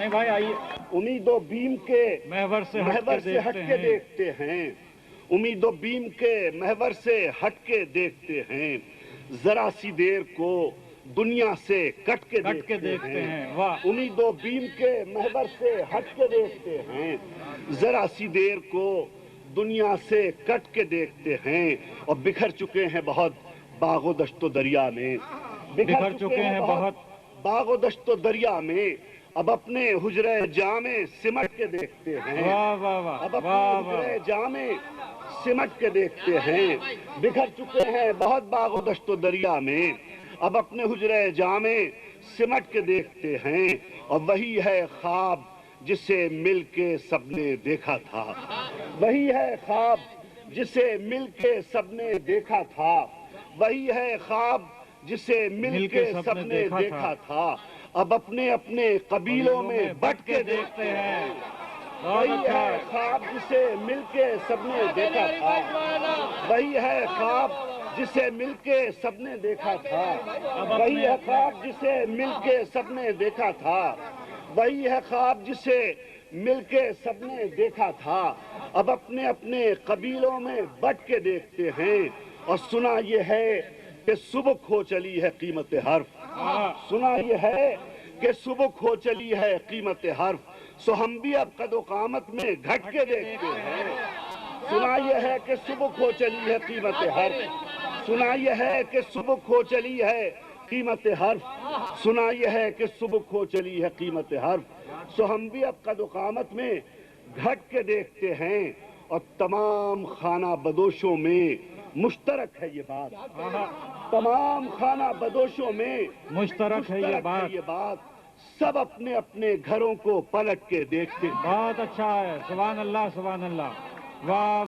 نہیں بھائی آئیے. امید و بیم کے محور سے ہٹ کے دیکھتے ہیں. امید و بیم کے محور سے ہٹ کے دیکھتے ہیں. ذرا سی دیر کو دنیا سے کٹ کے دیکھتے ہیں. واہ. امید و بیم کے محور سے ہٹ کے دیکھتے ہیں. ذرا سی دیر کو دنیا سے کٹ کے دیکھتے ہیں. اور بکھر چکے ہیں بہت باغ و دشت و دریا میں. بکھر چکے ہیں بہت باغ و دشت و دریا میں. اب اپنے حجرہ جاں میں سمٹ کے دیکھتے ہیں. واہ واہ واہ. اب اپنے حجرہ جاں میں سمٹ کے دیکھتے ہیں. بکھر چکے ہیں بہت باغ و دشت و دریا میں. اب اپنے حجرہ جاں میں سمٹ کے دیکھتے ہیں. اور وہی ہے خواب جسے مل کے سب نے دیکھا تھا. وہی ہے خواب جسے مل کے سب نے دیکھا تھا. وہی ہے خواب جسے مل کے سب نے دیکھا تھا. اب اپنے اپنے قبیلوں میں بٹ کے دیکھتے ہیں. وہی ہے خواب جسے مل کے سب نے دیکھا تھا. وہی ہے خواب جسے مل کے سب نے دیکھا تھا. وہی ہے خواب جسے مل کے سب نے دیکھا تھا. وہی ہے خواب جسے مل کے سب نے دیکھا تھا. اب اپنے اپنے قبیلوں میں بٹ کے دیکھتے ہیں. اور سنا یہ ہے کہ سبک ہو چلی ہے قیمت حرف. سنا یہ ہے کہ سبک ہو چلی ہے قیمت حرف. سو ہم بھی اب قد و قامت میں گھٹ کے دیکھتے ہیں. سنا یہ ہے کہ سبک ہو چلی ہے قیمت حرف. سنا یہ ہے کہ سبک ہو چلی ہے قیمت حرف. سنا یہ ہے کہ سبک ہو چلی ہے قیمت حرف. سو ہم بھی اب قد و قامت میں گھٹ کے دیکھتے ہیں. اور تمام خانہ بدوشوں میں مشترک ہے یہ بات. تمام خانہ بدوشوں میں مشترک ہے یہ بات. سب اپنے اپنے گھروں کو پلٹ کے دیکھتے ہیں. بہت اچھا ہے. سبحان اللہ سبحان اللہ. واہ.